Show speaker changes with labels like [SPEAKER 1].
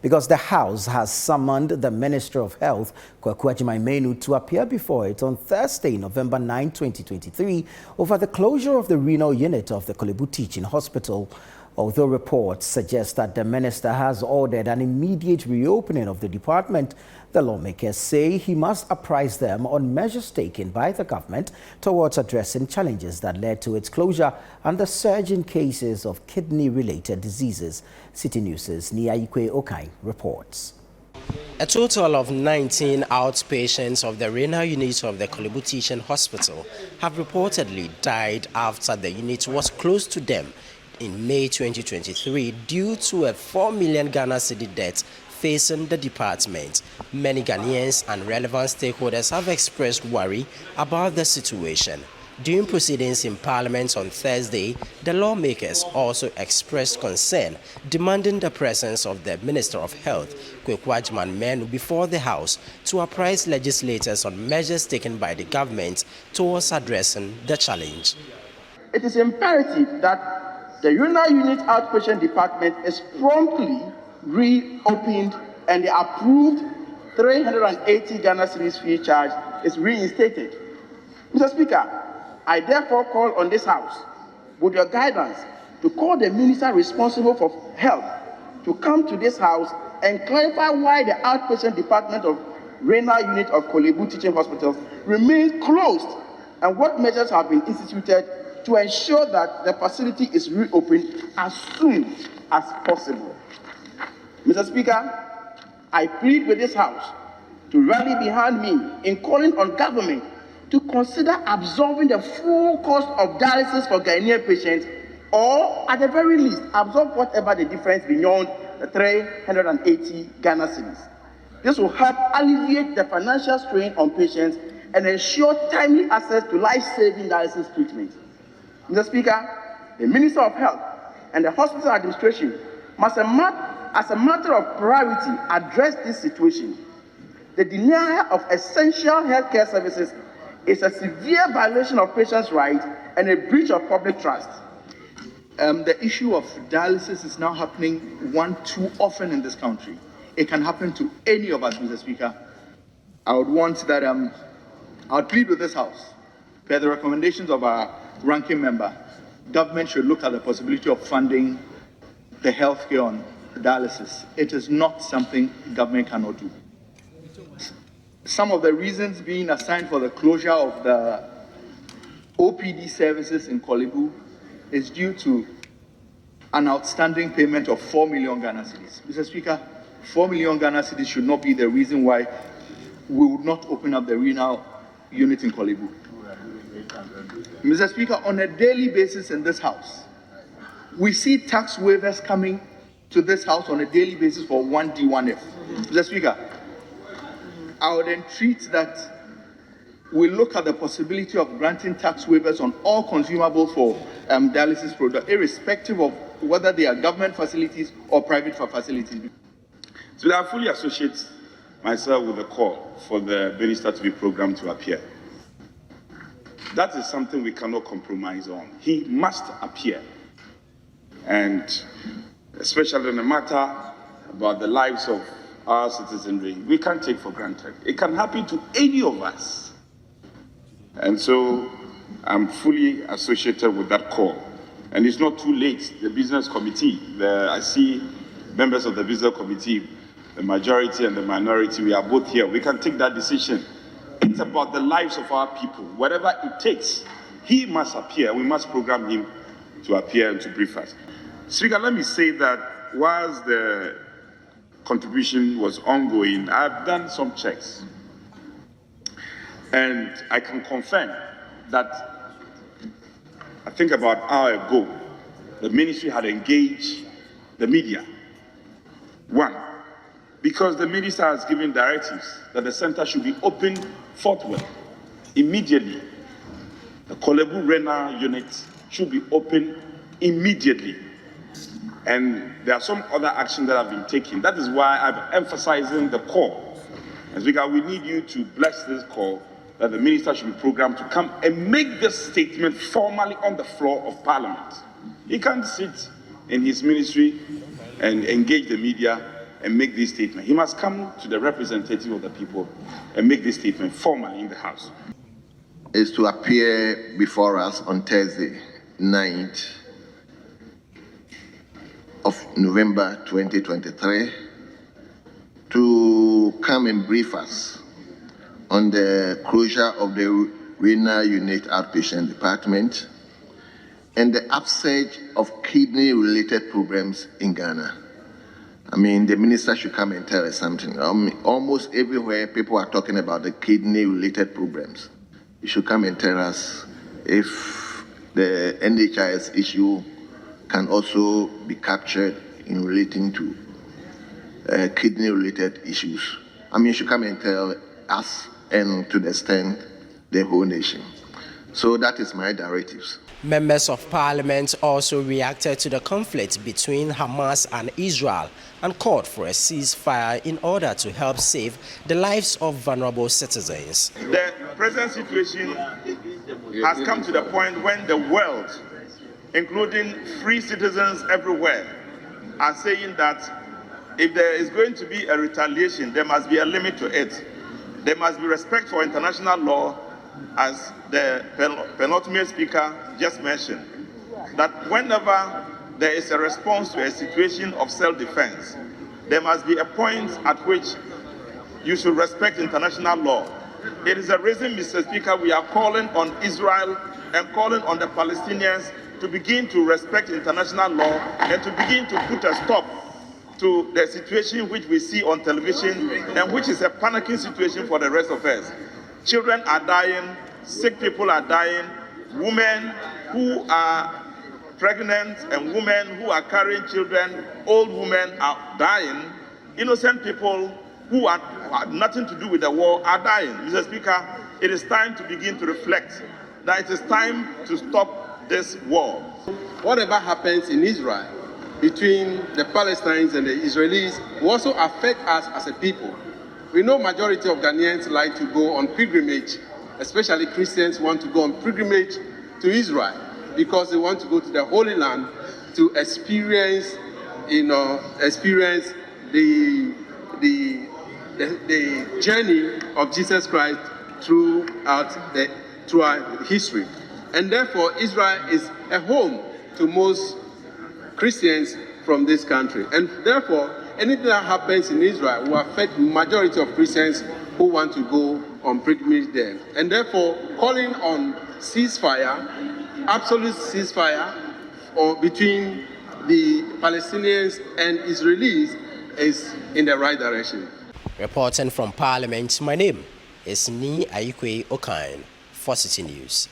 [SPEAKER 1] Because the House has summoned the Minister of Health, Korle-Bu, to appear before it on Thursday, November 9, 2023, over the closure of the renal unit of the Korle-Bu Teaching Hospital. Although reports suggest that the minister has ordered an immediate reopening of the department, the lawmakers say he must apprise them on measures taken by the government towards addressing challenges that led to its closure and the surge in cases of kidney-related diseases. Citi News' Niaikwe Okai reports.
[SPEAKER 2] A total of 19 outpatients of the renal unit of the Korle-Bu Teaching Hospital have reportedly died after the unit was closed to them in May 2023 due to a 4 million Ghana Citi debt facing the department. Many Ghanaians and relevant stakeholders have expressed worry about the situation. During proceedings in Parliament on Thursday, the lawmakers also expressed concern, demanding the presence of the Minister of Health, Korle-Bu, before the House to apprise legislators on measures taken by the government towards addressing the challenge.
[SPEAKER 3] It is imperative that the renal unit outpatient department is promptly reopened and the approved 380 Ghana cedis fee charge is reinstated. Mr. Speaker, I therefore call on this House, with your guidance, to call the Minister responsible for health to come to this House and clarify why the outpatient department of renal unit of Korle-Bu Teaching Hospitals remains closed and what measures have been instituted to ensure that the facility is reopened as soon as possible. Mr. Speaker, I plead with this House to rally behind me in calling on government to consider absorbing the full cost of dialysis for Ghanaian patients, or at the very least, absorb whatever the difference beyond the 380 Ghana cedis. This will help alleviate the financial strain on patients and ensure timely access to life-saving dialysis treatment. Mr. Speaker, the Minister of Health and the hospital administration must, as a matter of priority, address this situation. The denial of essential healthcare services is a severe violation of patients' rights and a breach of public trust.
[SPEAKER 4] The issue of dialysis is now happening one too often in this country. It can happen to any of us, Mr. Speaker. I would want that, I would plead with this House, per the recommendations of our ranking member, government should look at the possibility of funding the healthcare on dialysis. It is not something government cannot do. Some of the reasons being assigned for the closure of the OPD services in Korle-Bu is due to an outstanding payment of 4 million Ghana cedis. Mr. Speaker, 4 million Ghana cedis should not be the reason why we would not open up the renal unit in Korle-Bu. Mr. Speaker, on a daily basis in this House, we see tax waivers coming to this House on a daily basis for 1D, 1F. Mr. Speaker, I would entreat that we look at the possibility of granting tax waivers on all consumables for dialysis products, irrespective of whether they are government facilities or private facilities.
[SPEAKER 5] So I fully associate myself with the call for the minister to be programmed to appear. That is something we cannot compromise on. He must appear. And especially in a matter about the lives of our citizenry, we can't take for granted. It can happen to any of us. And so I'm fully associated with that call. And it's not too late. The business committee, I see members of the business committee, the majority and the minority, we are both here. We can take that decision. It's about the lives of our people. Whatever it takes, he must appear. We must program him to appear and to brief us. Speaker, let me say that whilst the contribution was ongoing, I've done some checks. And I can confirm that I think about an hour ago, the ministry had engaged the media. One, because the minister has given directives that the center should be opened forthwith, immediately. The Korle-Bu renal unit should be opened immediately. And there are some other actions that have been taken. That is why I'm emphasizing the call. And Speaker, we need you to bless this call that the minister should be programmed to come and make this statement formally on the floor of Parliament. He can't sit in his ministry and engage the media and make this statement. He must come to the representative of the people and make this statement formally in the House.
[SPEAKER 6] Is to appear before us on Thursday, 9th of November 2023, to come and brief us on the closure of the renal unit outpatient department and the upsurge of kidney-related problems in Ghana. I mean, the minister should come and tell us something. Almost everywhere, people are talking about the kidney-related problems. He should come and tell us if the NHIS issue can also be captured in relating to kidney-related issues. I mean, he should come and tell us and to the extent the whole nation. So that is my directives.
[SPEAKER 2] Members of Parliament also reacted to the conflict between Hamas and Israel and called for a ceasefire in order to help save the lives of vulnerable citizens.
[SPEAKER 5] The present situation has come to the point when the world, including free citizens everywhere, are saying that if there is going to be a retaliation, there must be a limit to it. There must be respect for international law, as the penultimate speaker just mentioned, that whenever there is a response to a situation of self-defense, there must be a point at which you should respect international law. It is the reason, Mr. Speaker, we are calling on Israel and calling on the Palestinians to begin to respect international law and to begin to put a stop to the situation which we see on television and which is a panicking situation for the rest of us. Children are dying, sick people are dying, women who are pregnant and women who are carrying children, old women are dying, innocent people who have nothing to do with the war are dying. Mr. Speaker, it is time to begin to reflect that it is time to stop this war.
[SPEAKER 7] Whatever happens in Israel between the Palestinians and the Israelis will also affect us as a people. We know majority of Ghanaians like to go on pilgrimage, especially Christians want to go on pilgrimage to Israel because they want to go to the Holy Land to experience, the journey of Jesus Christ throughout history. And therefore, Israel is a home to most Christians from this country. And therefore, anything that happens in Israel will affect majority of Christians who want to go on pilgrimage there. And therefore, calling on ceasefire, absolute ceasefire, or between the Palestinians and Israelis is in the right direction.
[SPEAKER 2] Reporting from Parliament, my name is Ni Ayikwe Okine for Citi News.